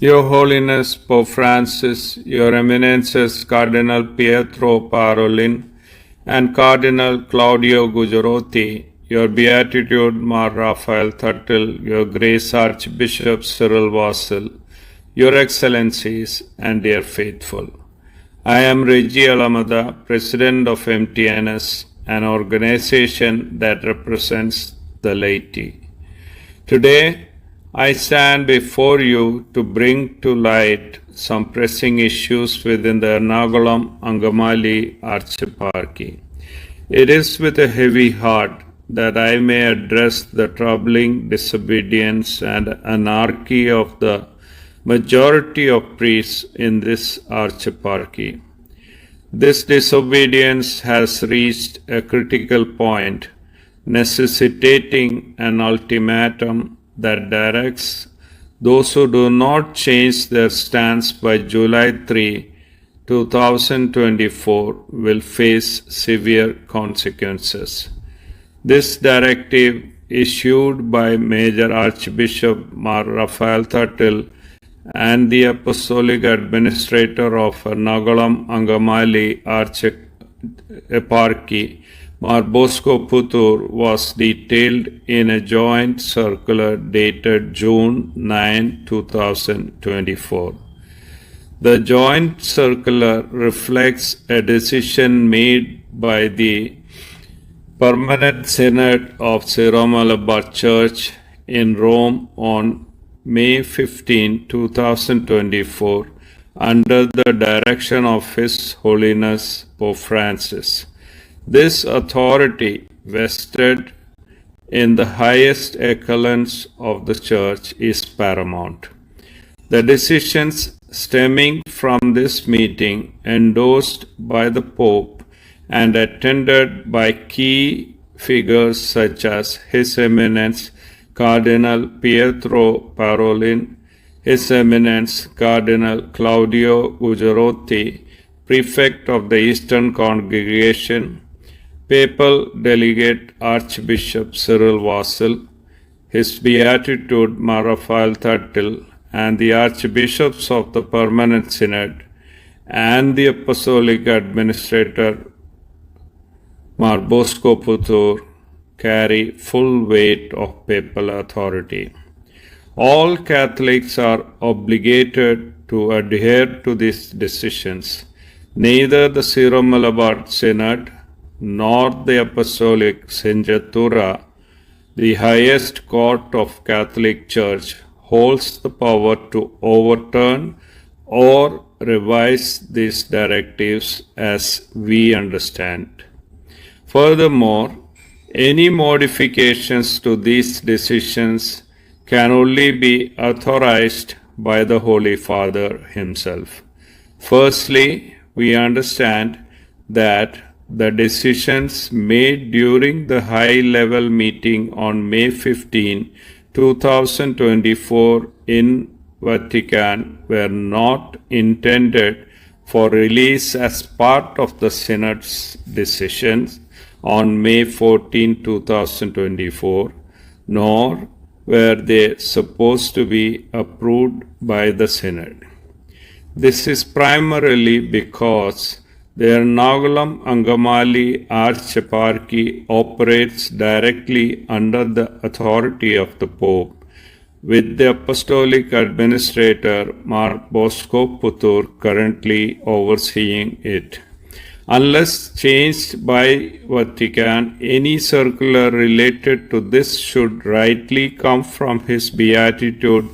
Your Holiness Pope Francis, Your Eminences Cardinal Pietro Parolin and Cardinal Claudio Gujarotti, Your Beatitude Mar Raphael Thuttle, Your Grace Archbishop Cyril Vasil, Your Excellencies and dear faithful. I am Reji Elamatha, President of Mtns, an organization that represents the laity. Today, I stand before you to bring to light some pressing issues within the Ernakulam Angamali Archeparchy. It is with a heavy heart that I may address the troubling disobedience and anarchy of the majority of priests in this archeparchy. This disobedience has reached a critical point, necessitating an ultimatum that directs those who do not change their stance by July 3, 2024 will face severe consequences. This directive, issued by Major Archbishop Mar Raphael Thuttle and the Apostolic Administrator of Ernakulam Angamali Archeparchy, Mar Bosco Puthur, was detailed in a joint circular dated June 9, 2024. The joint circular reflects a decision made by the Permanent Synod of Syro-Malabar Church in Rome on May 15, 2024, under the direction of His Holiness Pope Francis. This authority, vested in the highest echelons of the Church, is paramount. The decisions stemming from this meeting, endorsed by the Pope and attended by key figures such as His Eminence Cardinal Pietro Parolin, His Eminence Cardinal Claudio Gujarotti, Prefect of the Eastern Congregation, Papal Delegate Archbishop Cyril Vasil, His Beatitude Mar Raphael Thuttle, and the Archbishops of the Permanent Synod, and the Apostolic Administrator Mar Bosco Puthur carry full weight of papal authority. All Catholics are obligated to adhere to these decisions. Neither the Syro-Malabar Synod nor the Apostolic Syngetura, the highest court of Catholic Church, holds the power to overturn or revise these directives as we understand. Furthermore, any modifications to these decisions can only be authorized by the Holy Father himself. Firstly, we understand that the decisions made during the high-level meeting on May 15, 2024 in Vatican were not intended for release as part of the Synod's decisions on May 14, 2024, nor were they supposed to be approved by the Synod. This is primarily because the Ernakulam Angamali Archeparchy operates directly under the authority of the Pope, with the Apostolic Administrator Mar Bosco Puthur currently overseeing it. Unless changed by Vatican, any circular related to this should rightly come from His Beatitude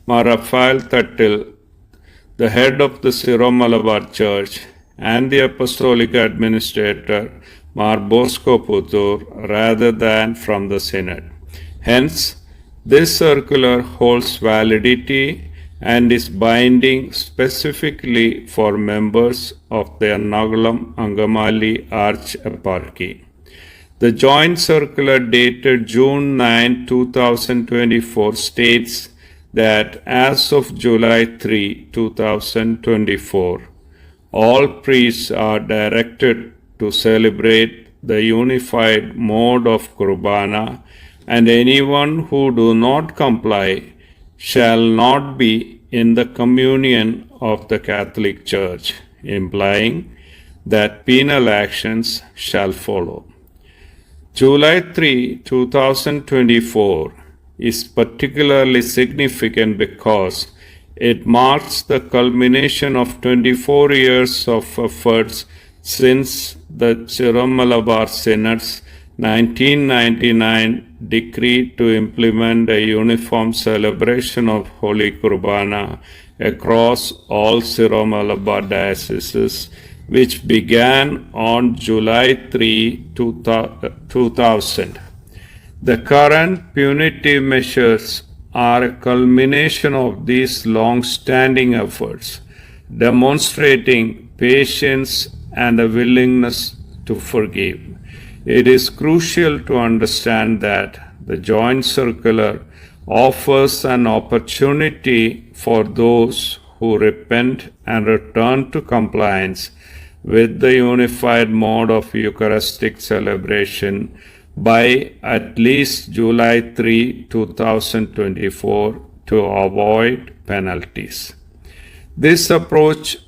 Mar Raphael Thuttle, the head of the Syro-Malabar Church, and the Apostolic Administrator Mar Bosco Puthur, rather than from the Synod. Hence, this circular holds validity and is binding specifically for members of the Ernakulam Angamali Archeparchy. The joint circular dated June 9, 2024 states that as of July 3, 2024, all priests are directed to celebrate the unified mode of Qurbana, and anyone who do not comply shall not be in the communion of the Catholic Church, implying that penal actions shall follow. July 3, 2024 is particularly significant because it marks the culmination of 24 years of efforts since the Syro-Malabar Synod's 1999 decree to implement a uniform celebration of Holy Kurbana across all Syro-Malabar dioceses, which began on July 3, 2000. The current punitive measures are a culmination of these long-standing efforts, demonstrating patience and a willingness to forgive. It is crucial to understand that the Joint Circular offers an opportunity for those who repent and return to compliance with the unified mode of Eucharistic celebration by at least July 3, 2024 to avoid penalties. This approach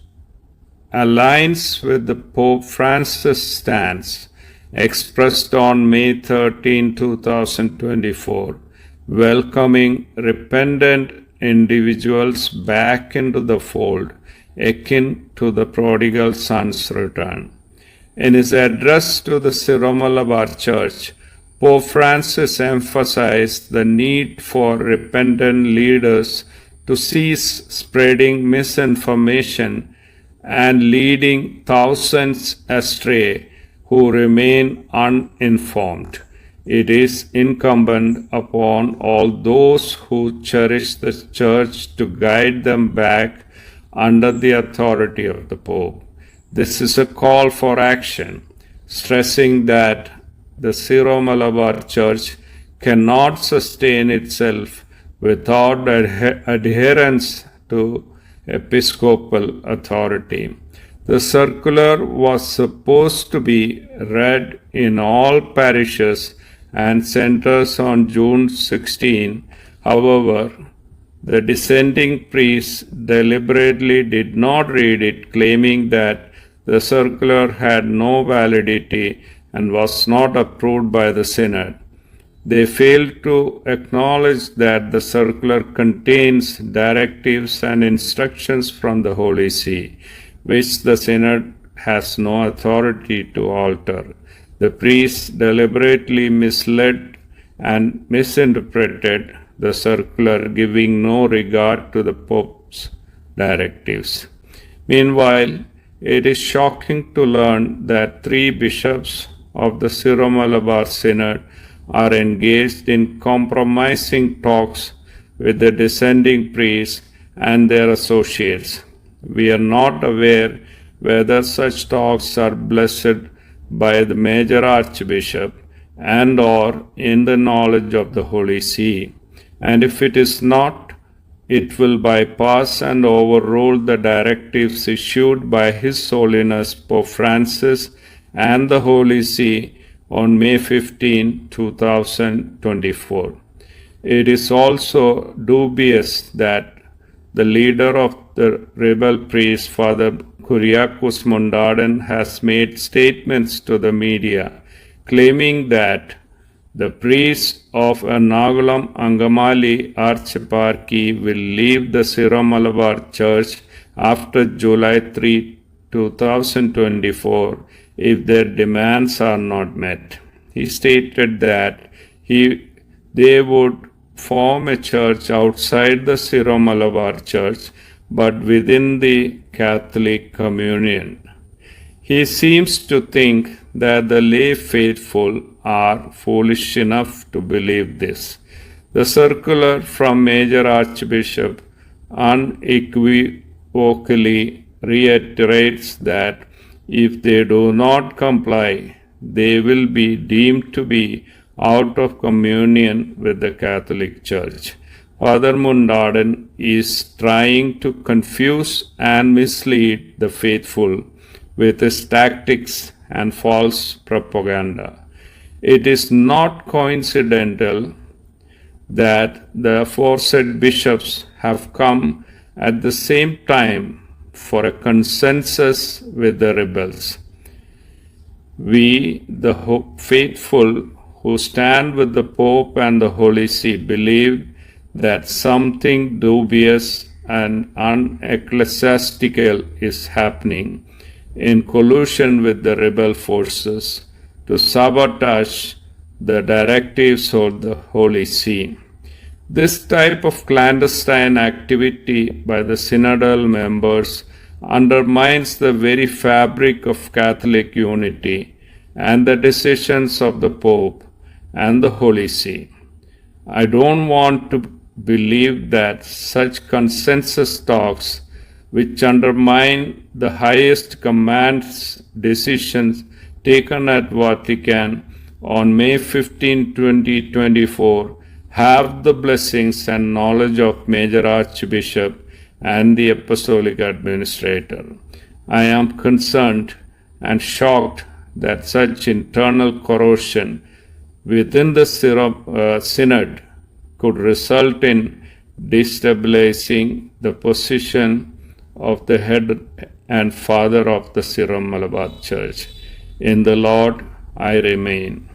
aligns with the Pope Francis' stance expressed on May 13, 2024, welcoming repentant individuals back into the fold, akin to the prodigal son's return. In his address to the Syro-Malabar Church, Pope Francis emphasized the need for repentant leaders to cease spreading misinformation and leading thousands astray who remain uninformed. It is incumbent upon all those who cherish the Church to guide them back under the authority of the Pope. This is a call for action, stressing that the Syro-Malabar Church cannot sustain itself without adherence to episcopal authority. The circular was supposed to be read in all parishes and centers on June 16. However, the dissenting priests deliberately did not read it, claiming that the circular had no validity and was not approved by the Synod. They failed to acknowledge that the circular contains directives and instructions from the Holy See, which the Synod has no authority to alter. The priests deliberately misled and misinterpreted the circular, giving no regard to the Pope's directives. Meanwhile, it is shocking to learn that 3 bishops of the Syro-Malabar Synod are engaged in compromising talks with the dissenting priests and their associates. We are not aware whether such talks are blessed by the major archbishop and or in the knowledge of the Holy See. And if it is not, it will bypass and overrule the directives issued by His Holiness Pope Francis and the Holy See on May 15, 2024. It is also dubious that the leader of the rebel priests, Father Kyriakos Mundaden, has made statements to the media claiming that the priests of Ernakulam Angamali Archeparchy will leave the Syro-Malabar Church after July 3, 2024 if their demands are not met. He stated that they would form a church outside the Syro-Malabar Church but within the Catholic communion. He seems to think that the lay faithful are foolish enough to believe this. The circular from Major Archbishop unequivocally reiterates that if they do not comply, they will be deemed to be out of communion with the Catholic Church. Father Mundaden is trying to confuse and mislead the faithful with his tactics and false propaganda. It is not coincidental that the aforesaid bishops have come at the same time for a consensus with the rebels. We, the faithful who stand with the Pope and the Holy See, believe that something dubious and unecclesiastical is happening in collusion with the rebel forces to sabotage the directives of the Holy See. This type of clandestine activity by the synodal members undermines the very fabric of Catholic unity and the decisions of the Pope and the Holy See. I don't want to believe that such consensus talks, which undermine the highest command's decisions taken at Vatican on May 15, 2024, have the blessings and knowledge of Major Archbishop and the Apostolic Administrator. I am concerned and shocked that such internal corrosion within the synod could result in destabilizing the position of the head and father of the Syro-Malabar Church. In the Lord I remain.